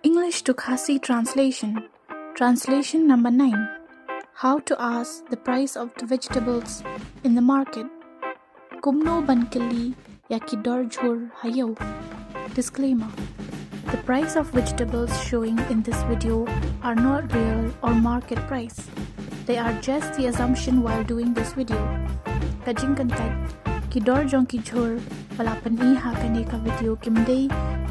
English to Khasi Translation. Translation number 9. How to ask the price of the vegetables in the market. Kumno bankali yakidor jhur hayo. Disclaimer. The price of vegetables showing in this video are not real or market price. They are just the assumption while doing this video. Kajing kantat kidor jong ki jhur palapan I hakane ka video kimdei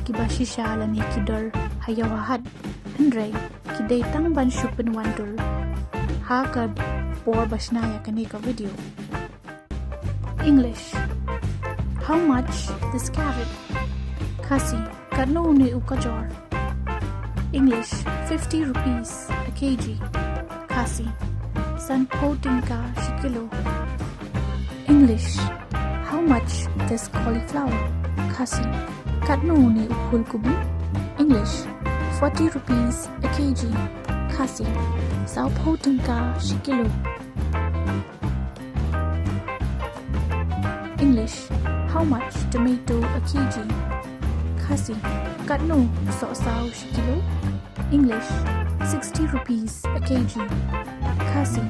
kibashi shalane kidor hayo had handrai kidei tang ban shupen wandur haka por bashnaya kane ka video. English. How much this carrot? Khasi karno une ukajor. English. 50 rupees a kg. Khasi san potinka shikilo. English. How much this cauliflower? Khasi karno une upulkubi. English. 40 rupees a kg. Khasi sao potinka shikilo. English. How much tomato a kg? Khasi katno so sao shikilo. English. 60 rupees a kg. Khasi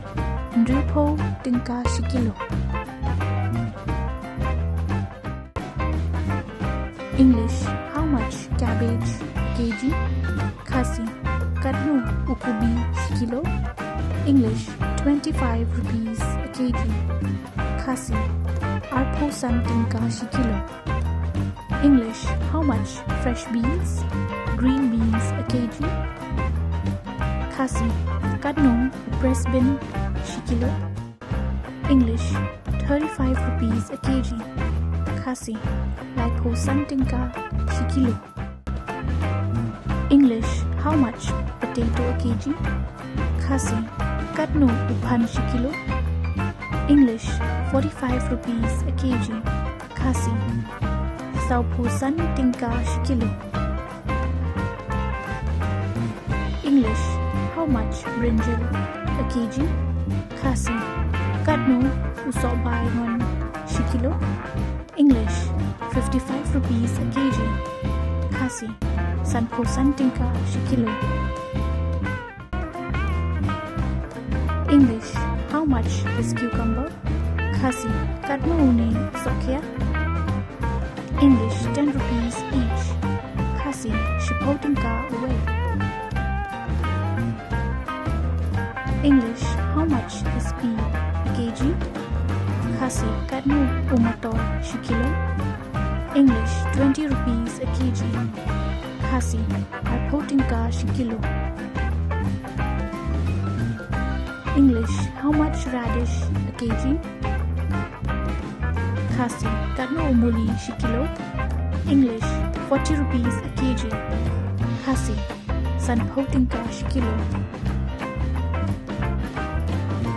ndrupo tinka shikilo. English. How much cabbage kg? Khasi katno ukubi shikilo. English. 25 rupees a kg. Khasi arpo santinka shikilo. English. How much fresh beans? Green beans a kg. Khasi kadno press bin shikilo. English. 35 rupees a kg. Khasi lipo santinka shikilo. English. How much potato a kg? Khasi kadno upan shikilo. English. 45 rupees a kg. Khasi saupusan tinka shikilo. English. How much brinjal a kg? Khasi kadno usobai non shikilo. English. 55 rupees a kg. Khasi sanpusan tinka shikilo. English. How much is cucumber? Khasi kadno une sokya. English. 10 rupees each. Khasi shipotinka away. English. How much is pea a kg? Khasi kadno umator shikilo. English. 20 rupees a kg. Khasi arpotinka shikilo. English. How much radish a kg? Khasi kadno umuli shikilo. English. 40 rupees a kg. Khasi sanpotinka shikilo.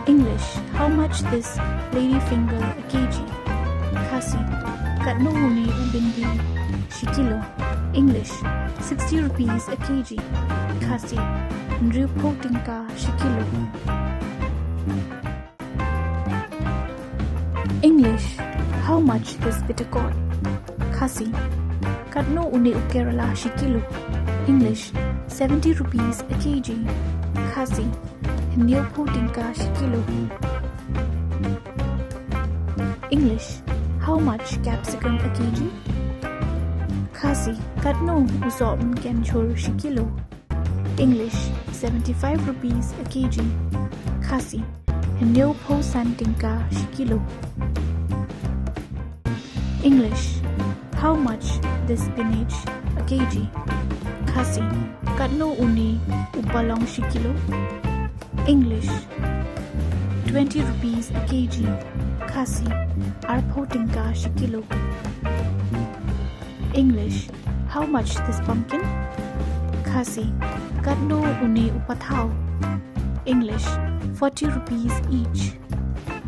English. How much this lady finger a kg? Khasi kadno uni ubindi shikilo. English. 60 rupees a kg. Khasi ndrupotinka shikilo. English. How much is bitter gourd? Khasi kadno une ukerala shikilo. English. 70 rupees a kg. Khasi neopotinka shikilo. English. How much capsicum a kg? Khasi kadno usom kenchur shikilo. English. 75 rupees a kg. Khasi neoposantinka shikilo. English. How much this spinach a kg? Khasi kadno uni ubalong shikilo. English. 20 rupees a kg. Khasi arpotinka shikilo. English. How much this pumpkin? Khasi kadno uni upathao. English. 40 rupees each.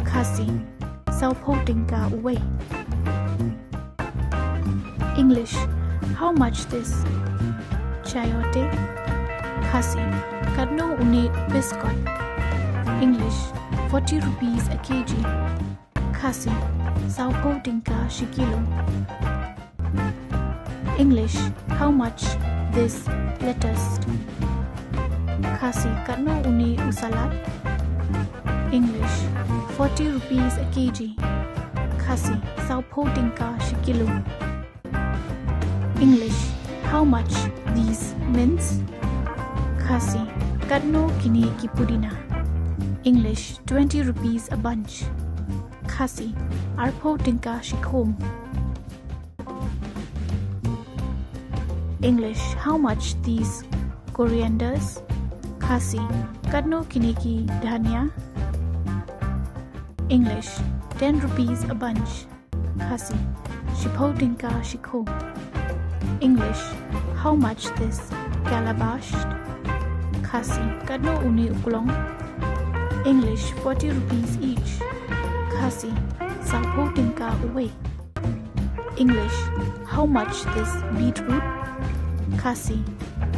Khasi saupotinka away. English. How much this chayote? Khasi kadno une biscuit. English. 40 rupees a kg. Khasi saupotinka shikilo. English. How much this lettuce? Khasi katno uni usalat? English 40 rupees a kg. Khasi saupo tingka shikilo. English how much these mints? Khasi katno kini ki pudina. English 20 rupees a bunch. Khasi arpo tingka shikom. English how much these corianders? Khasi katno kini ki dhania. English 10 rupees a bunch. Khasi shipo tingka shiko. English how much this calabash? Khasi katno uni ukulong. English 40 rupees each. Khasi saupo tingka away. English how much this beetroot? Khasi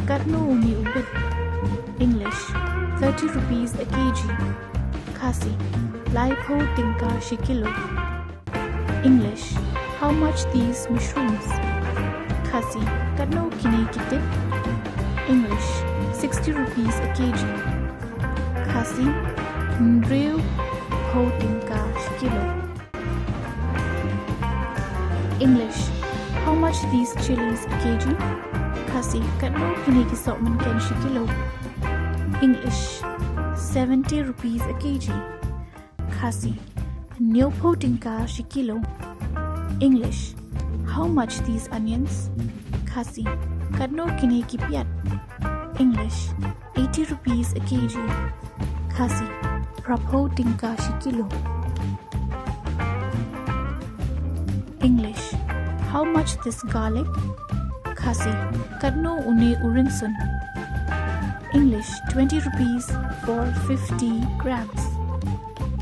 katno uni ubit. English 30 rupees a kg. Khasi laipo tingka shikilo. English how much these mushrooms? Khasi katno kini kitip. English 60 rupees a kg. Khasi ndriu po tingka shikilo. English how much these chilies a kg? Khasi katno kini ki sokman ken shikilo. English 70 rupees a kg. Khasi nyopo tingka shikilo. English how much these onions? Khasi katno kini ki piat. English 80 rupees a kg. Khasi prapo tingka shikilo. English how much this garlic? Khasi katno uni urinsun. English 20 rupees for 50 grams.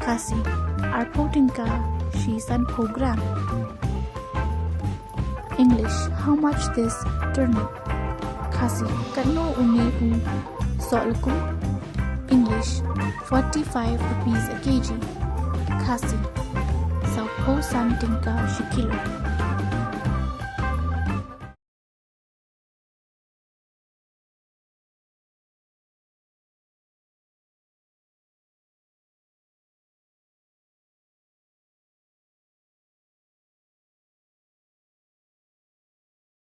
Khasi arpo tingka shisan po gram. English how much this turnip? Khasi katno uni u solku. English 45 rupees a kg. Khasi saupo san tingka shikilo.